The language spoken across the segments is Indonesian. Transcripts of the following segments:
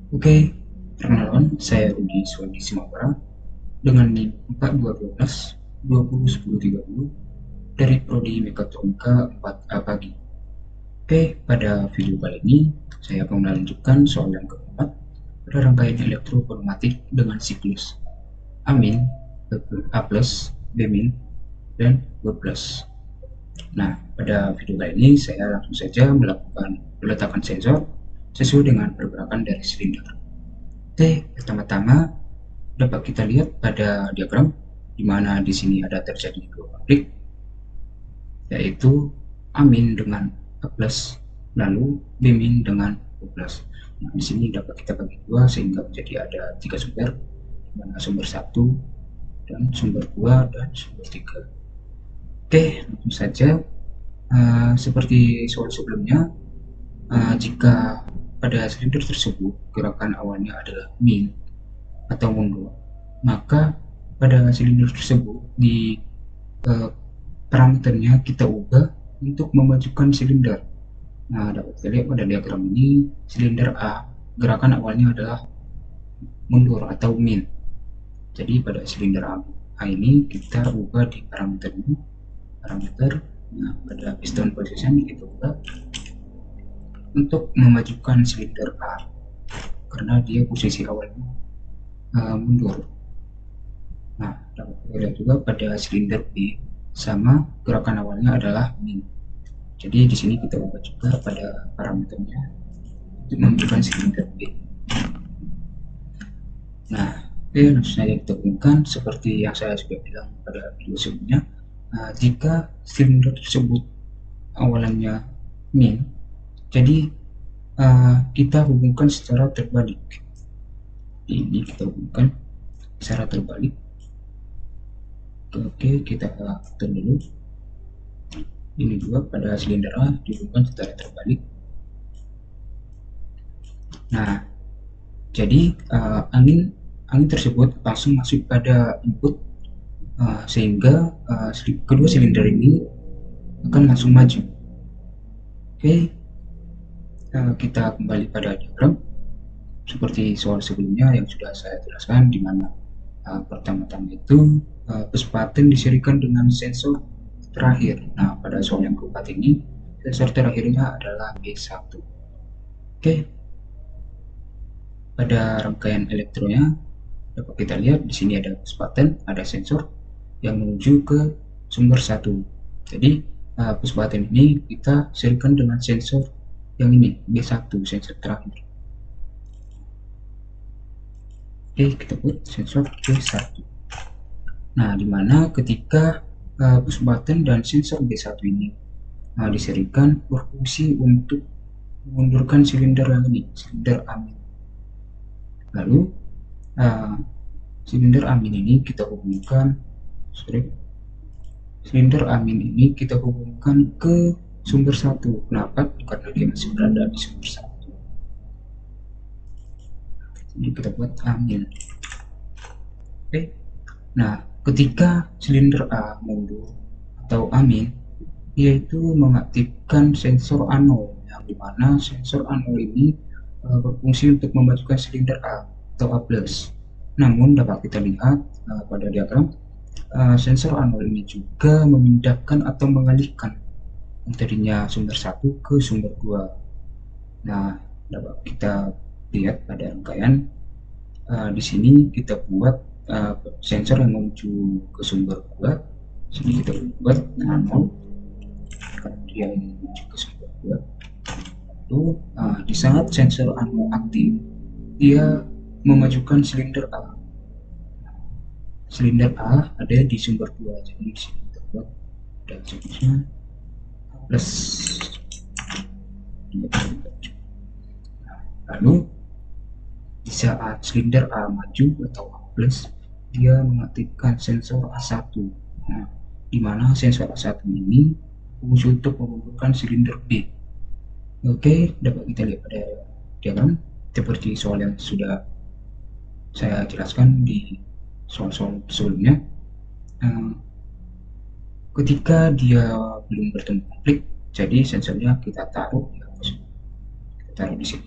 Oke, perkenalkan saya Rudi Suwandi Simabara dengan NIM 4212 201030 dari Prodi Mekatronika 4A Pagi. Oke, pada video kali ini saya akan melanjutkan soal yang keempat pada rangkaian elektropneumatik dengan siklus Amin, A+, B-, dan B+. Nah, pada video kali ini saya langsung saja melakukan peletakan sensor sesuai dengan pergerakan dari silinder. Oke, pertama-tama dapat kita lihat pada diagram di mana di sini ada terjadi dua konflik, yaitu Amin dengan A+, lalu B- dengan O+. Nah, di sini dapat kita bagi dua sehingga menjadi ada tiga sumber, di mana sumber 1 dan sumber 2 dan sumber 3. Oke, langsung saja. Seperti soal sebelumnya, jika pada silinder tersebut gerakan awalnya adalah min atau mundur, maka pada silinder tersebut di eh, parameternya kita ubah untuk memajukan silinder. Nah, dapat kita lihat pada diagram ini, silinder A gerakan awalnya adalah mundur atau min. Jadi pada silinder A ini kita ubah di parameter ini, parameter. Nah, pada piston position kita ubah untuk memajukan silinder A karena dia posisi awalnya mundur. Nah, dapat kita lihat juga pada silinder B sama gerakan awalnya adalah min. Jadi di sini kita ubah juga pada parameternya untuk menunjukkan silinder B. Nah, oke, langsung saja kita umumkan seperti yang saya sudah bilang pada video sebelumnya. Nah, jika silinder tersebut awalannya min, jadi kita hubungkan secara terbalik. Ini kita hubungkan secara terbalik. Oke, kita atur dulu. Ini juga pada silinder A dihubungkan secara terbalik. Nah, jadi angin tersebut langsung masuk pada input sehingga kedua silinder ini akan langsung maju. Oke, kita kembali pada diagram seperti soal sebelumnya yang sudah saya jelaskan, di mana pertama-tama itu kecepatan diserikan dengan sensor terakhir. Nah, pada soal yang keempat ini sensor terakhirnya adalah B1. Oke, pada rangkaian elektronya dapat kita lihat di sini ada kecepatan, ada sensor yang menuju ke sumber 1. Jadi kecepatan ini kita serikan dengan sensor yang ini, B1, sensor terakhir. Oke, kita buat sensor B1. Nah, dimana ketika kecepatan dan sensor B1 ini diserikan berfungsi untuk mengundurkan silinder yang ini, silinder amin. Lalu silinder amin ini kita hubungkan, silinder amin ini kita hubungkan ke sumber 1. Kenapa? Karena dia masih berada di sumber 1. Jadi kita buat amin. Oke. Nah, ketika silinder A mundur atau amin, yaitu mengaktifkan sensor anode, yang dimana sensor anode ini berfungsi untuk memajukan silinder A atau A+. Namun dapat kita lihat pada diagram, sensor anode ini juga memindahkan atau mengalihkan yang tadinya sumber 1 ke sumber 2. Nah, dapat kita lihat pada rangkaian di sini kita buat sensor yang menuju ke sumber 2. Sini kita buat nano karena dia menuju ke sumber 2. Lalu di saat sensor anode aktif, dia memajukan silinder A. Silinder A ada di sumber 2, jadi di sini kita buat dan jenisnya plus. Lalu di saat silinder A maju atau A plus, dia mengaktifkan sensor A1. Nah, di mana sensor A1 ini fungsi untuk memundurkan silinder B. Oke, dapat kita lihat pada diagram seperti soal yang sudah saya jelaskan di soal-soal sebelumnya. Ketika dia belum bertemu konflik, jadi sensornya kita taruh di atas, kita taruh di sini.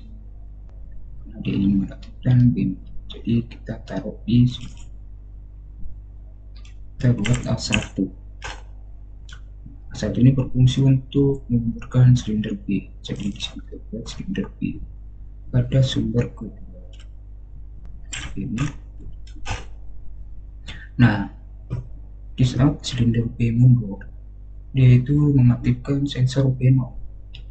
Karena dia ingin menaktifkan B. Jadi kita taruh di sini. Kita buat A1. A1 ini berfungsi untuk membenturkan silinder B. Jadi di sini kita buat silinder B pada sumber kedua. Ini. Nah, di saat silinder B mundur, dia itu mengaktifkan sensor B0.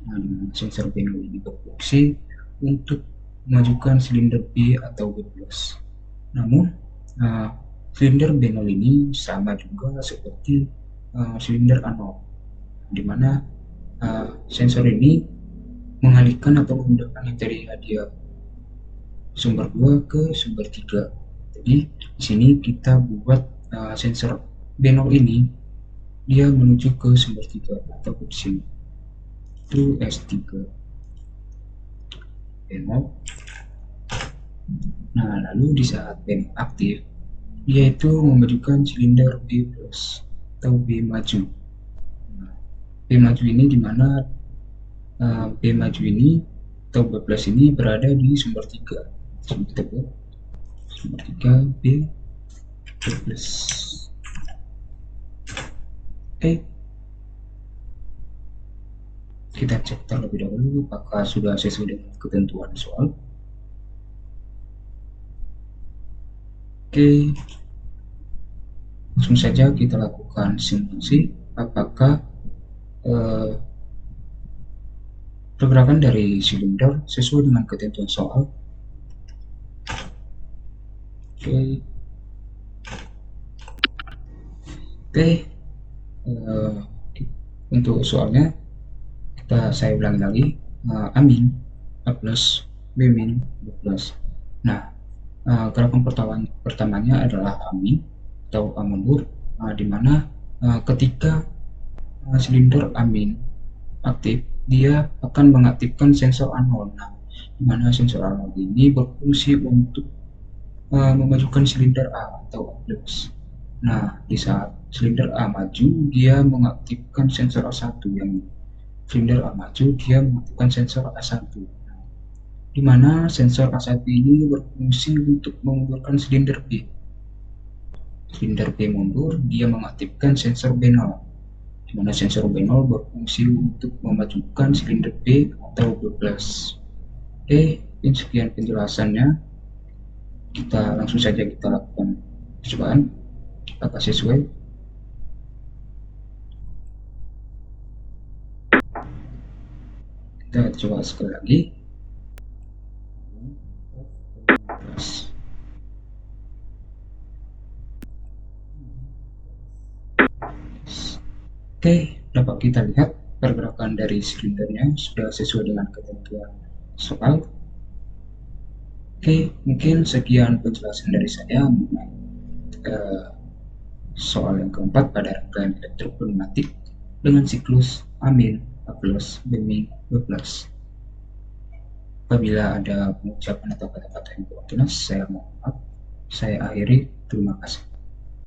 Nah, sensor B0 ini berfungsi untuk memajukan silinder B atau B+. Namun, silinder B0 ini sama juga seperti silinder A0, di mana sensor ini mengalihkan atau memindahkan yang dari hadiah sumber 2 ke sumber 3. Jadi di sini kita buat sensor B0 ini dia menuju ke sumber 3 atau ke sini. Itu S3 B0. Nah, lalu di saat B0 aktif, dia itu memberikan silinder B+ atau B maju. Nah, B maju ini dimana B maju ini atau B+ ini berada di sumber 3. Kita buat sumber 3 B+. Kita cek terlebih dahulu apakah sudah sesuai dengan ketentuan soal. Oke, langsung saja kita lakukan simulasi apakah pergerakan dari silinder sesuai dengan ketentuan soal. Oke, untuk soalnya saya ulangi lagi, A min, A plus, B min, B plus. Nah, gerakan pertamanya adalah A min atau A mundur, di mana ketika silinder A min aktif, dia akan mengaktifkan sensor A0. Nah, di mana sensor A0 ini berfungsi untuk memajukan silinder A atau A plus. Nah, di saat silinder A maju, dia mengaktifkan sensor A1 yang silinder A maju, dia mengaktifkan sensor A1. Di mana sensor A1 ini berfungsi untuk mengundurkan silinder B. Silinder B mundur, dia mengaktifkan sensor B0. Di mana sensor B0 berfungsi untuk memajukan silinder B atau B+. Oke, sekian penjelasannya. Kita langsung saja kita lakukan percobaan. Apakah sesuai? Kita coba sekali lagi. Oke, dapat kita lihat pergerakan dari silindernya sudah sesuai dengan ketentuan soal. Oke, mungkin sekian penjelasan dari saya mengenai soal yang keempat pada rangkaian elektropneumatik dengan siklus A min, A plus, B min, B plus. Apabila ada pengucapan atau kata-kata yang kurang jelas, saya mohon maaf. Saya akhiri. Terima kasih.